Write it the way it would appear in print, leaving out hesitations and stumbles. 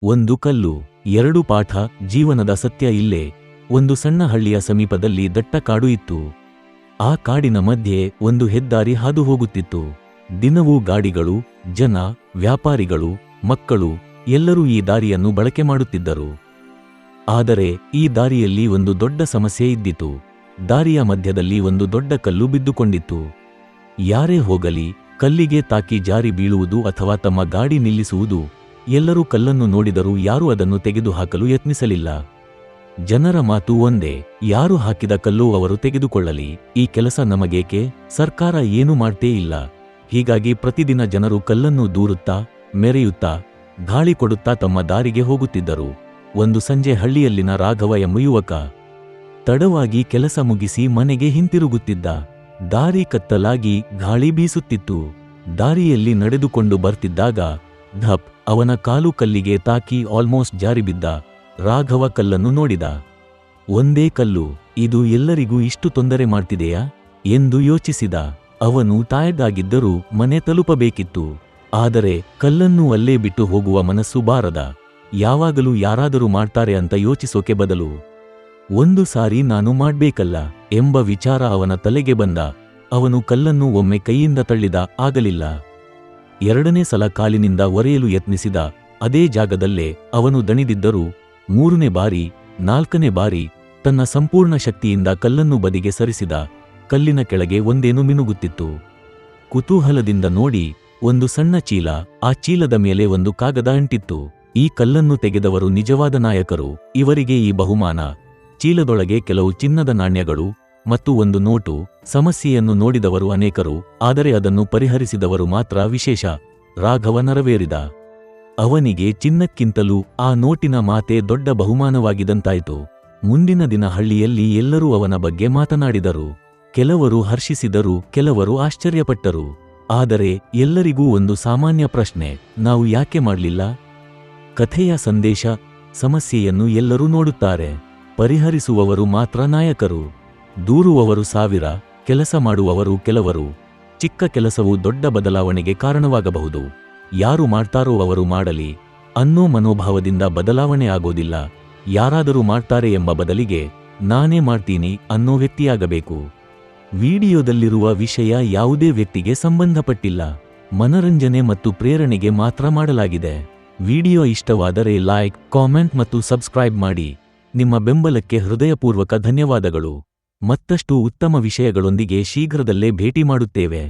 ಒಂದು ಕಲ್ಲು, 2 ಪಾಠ. ಜೀವನದ ಸತ್ಯ ಇಲ್ಲೇ. ಒಂದು ಸಣ್ಣ ಹಳ್ಳಿಯ ಸಮೀಪದಲ್ಲಿ ದಟ್ಟ ಕಾಡು ಇತ್ತು. ಆ ಕಾಡಿನ ಮಧ್ಯೆ ಒಂದು ಹೆದ್ದಾರಿ ಹಾದು ಹೋಗುತ್ತಿತ್ತು. ದಿನವೂ ಗಾಡಿಗಳು, ಜನ, ವ್ಯಾಪಾರಿಗಳು, ಮಕ್ಕಳು ಎಲ್ಲರೂ ಈ ದಾರಿಯನ್ನು ಬಳಕೆ ಮಾಡುತ್ತಿದ್ದರು. ಆದರೆ ಈ ದಾರಿಯಲ್ಲಿ ಒಂದು ದೊಡ್ಡ ಸಮಸ್ಯೆ ಇದ್ದಿತು. ದಾರಿಯ ಮಧ್ಯದಲ್ಲಿ ಒಂದು ದೊಡ್ಡ ಕಲ್ಲು ಬಿದ್ದುಕೊಂಡಿತ್ತು. ಯಾರೇ ಹೋಗಲಿ ಕಲ್ಲಿಗೆ ತಾಕಿ ಜಾರಿ ಬೀಳುವುದು ಅಥವಾ ತಮ್ಮ ಗಾಡಿ ನಿಲ್ಲಿಸುವುದು. ಎಲ್ಲರೂ ಕಲ್ಲನ್ನು ನೋಡಿದರೂ ಯಾರೂ ಅದನ್ನು ತೆಗೆದುಹಾಕಲು ಯತ್ನಿಸಲಿಲ್ಲ. ಜನರ ಮಾತು ಒಂದೇ, ಯಾರು ಹಾಕಿದ ಕಲ್ಲು ಅವರು ತೆಗೆದುಕೊಳ್ಳಲಿ, ಈ ಕೆಲಸ ನಮಗೇಕೆ, ಸರ್ಕಾರ ಏನೂ ಮಾಡ್ತೇ ಇಲ್ಲ. ಹೀಗಾಗಿ ಪ್ರತಿದಿನ ಜನರು ಕಲ್ಲನ್ನು ದೂರುತ್ತಾ, ಮೆರೆಯುತ್ತಾ, ಗಾಳಿ ಕೊಡುತ್ತಾ ತಮ್ಮ ದಾರಿಗೆ ಹೋಗುತ್ತಿದ್ದರು. ಒಂದು ಸಂಜೆ ಹಳ್ಳಿಯಲ್ಲಿನ ರಾಘವ ಎಂಬ ಯುವಕ ತಡವಾಗಿ ಕೆಲಸ ಮುಗಿಸಿ ಮನೆಗೆ ಹಿಂತಿರುಗುತ್ತಿದ್ದ. ದಾರಿ ಕತ್ತಲಾಗಿ ಗಾಳಿ ಬೀಸುತ್ತಿತ್ತು. ದಾರಿಯಲ್ಲಿ ನಡೆದುಕೊಂಡು ಬರ್ತಿದ್ದಾಗ ಧಪ್, ಅವನ ಕಾಲು ಕಲ್ಲಿಗೆ ತಾಕಿ ಆಲ್ಮೋಸ್ಟ್ ಜಾರಿಬಿದ್ದ. ರಾಘವ ಕಲ್ಲನ್ನು ನೋಡಿದ. ಒಂದೇ ಕಲ್ಲು, ಇದು ಎಲ್ಲರಿಗೂ ಇಷ್ಟು ತೊಂದರೆ ಮಾಡ್ತಿದೆಯಾ ಎಂದು ಯೋಚಿಸಿದ. ಅವನು ಟಯರ್ಡ್ ಆಗಿದ್ದರೂ ಮನೆ ತಲುಪಬೇಕಿತ್ತು. ಆದರೆ ಕಲ್ಲನ್ನು ಅಲ್ಲೇ ಬಿಟ್ಟು ಹೋಗುವ ಮನಸ್ಸು ಬಾರದ. ಯಾವಾಗಲೂ ಯಾರಾದರೂ ಮಾಡ್ತಾರೆ ಅಂತ ಯೋಚಿಸೋಕೆ ಬದಲು ಒಂದು ಸಾರಿ ನಾನು ಮಾಡ್ಬೇಕಲ್ಲ ಎಂಬ ವಿಚಾರ ಅವನ ತಲೆಗೆ ಬಂದ. ಅವನು ಕಲ್ಲನ್ನು ಒಮ್ಮೆ ಕೈಯಿಂದ ತಳ್ಳಿದ, ಆಗಲಿಲ್ಲ. 2ನೇ ಸಲ ಕಾಲಿನಿಂದ ಒರೆಯಲು ಯತ್ನಿಸಿದ. ಅದೇ ಜಾಗದಲ್ಲೇ ಅವನು ದಣಿದಿದ್ದರೂ 3ನೇ ಬಾರಿ, 4ನೇ ಬಾರಿ ತನ್ನ ಸಂಪೂರ್ಣ ಶಕ್ತಿಯಿಂದ ಕಲ್ಲನ್ನು ಬದಿಗೆ ಸರಿಸಿದ. ಕಲ್ಲಿನ ಕೆಳಗೆ ಒಂದೇನು ಮಿನುಗುತ್ತಿತ್ತು. ಕುತೂಹಲದಿಂದ ನೋಡಿ, ಒಂದು ಸಣ್ಣ ಚೀಲ. ಆ ಚೀಲದ ಮೇಲೆ ಒಂದು ಕಾಗದ ಅಂಟಿತ್ತು. ಈ ಕಲ್ಲನ್ನು ತೆಗೆದವರು ನಿಜವಾದ ನಾಯಕರು, ಇವರಿಗೆ ಈ ಬಹುಮಾನ. ಚೀಲದೊಳಗೆ ಕೆಲವು ಚಿನ್ನದ ನಾಣ್ಯಗಳು ಮತ್ತು ಒಂದು ನೋಟು. ಸಮಸ್ಯೆಯನ್ನು ನೋಡಿದವರು ಅನೇಕರು, ಆದರೆ ಅದನ್ನು ಪರಿಹರಿಸಿದವರು ಮಾತ್ರ ವಿಶೇಷ. ರಾಘವ ನರವೇರಿದ. ಅವನಿಗೆ ಚಿನ್ನಕ್ಕಿಂತಲೂ ಆ ನೋಟಿನ ಮಾತೆ ದೊಡ್ಡ ಬಹುಮಾನವಾಗಿದಂತಾಯಿತು. ಮುಂದಿನ ದಿನ ಹಳ್ಳಿಯಲ್ಲಿ ಎಲ್ಲರೂ ಅವನ ಬಗ್ಗೆ ಮಾತನಾಡಿದರು. ಕೆಲವರು ಹರ್ಷಿಸಿದರು, ಕೆಲವರು ಆಶ್ಚರ್ಯಪಟ್ಟರು. ಆದರೆ ಎಲ್ಲರಿಗೂ ಒಂದು ಸಾಮಾನ್ಯ ಪ್ರಶ್ನೆ, ನಾವು ಯಾಕೆ ಮಾಡಲಿಲ್ಲ? ಕಥೆಯ ಸಂದೇಶ, ಸಮಸ್ಯೆಯನ್ನು ಎಲ್ಲರೂ ನೋಡುತ್ತಾರೆ, ಪರಿಹರಿಸುವವರು ಮಾತ್ರ ನಾಯಕರು. ದೂರುವವರು 1000, ಕೆಲಸ ಮಾಡುವವರು ಕೆಲವರು. ಚಿಕ್ಕ ಕೆಲಸವು ದೊಡ್ಡ ಬದಲಾವಣೆಗೆ ಕಾರಣವಾಗಬಹುದು. ಯಾರು ಮಾಡ್ತಾರೋ ಅವರು ಮಾಡಲಿ ಅನ್ನೋ ಮನೋಭಾವದಿಂದ ಬದಲಾವಣೆ ಆಗೋದಿಲ್ಲ. ಯಾರಾದರೂ ಮಾಡ್ತಾರೆ ಎಂಬ ಬದಲಿಗೆ ನಾನೇ ಮಾಡ್ತೀನಿ ಅನ್ನೋ ವ್ಯಕ್ತಿಯಾಗಬೇಕು. ವಿಡಿಯೋದಲ್ಲಿರುವ ವಿಷಯ ಯಾವುದೇ ವ್ಯಕ್ತಿಗೆ ಸಂಬಂಧಪಟ್ಟಿಲ್ಲ, ಮನರಂಜನೆ ಮತ್ತು ಪ್ರೇರಣೆಗೆ ಮಾತ್ರ ಮಾಡಲಾಗಿದೆ. ವಿಡಿಯೋ ಇಷ್ಟವಾದರೆ ಲೈಕ್, ಕಾಮೆಂಟ್ ಮತ್ತು ಸಬ್ಸ್ಕ್ರೈಬ್ ಮಾಡಿ. ನಿಮ್ಮ ಬೆಂಬಲಕ್ಕೆ ಹೃದಯಪೂರ್ವಕ ಧನ್ಯವಾದಗಳು. ಮತ್ತಷ್ಟು ಉತ್ತಮ ವಿಷಯಗಳೊಂದಿಗೆ ಶೀಘ್ರದಲ್ಲೇ ಭೇಟಿ ಮಾಡುತ್ತೇವೆ.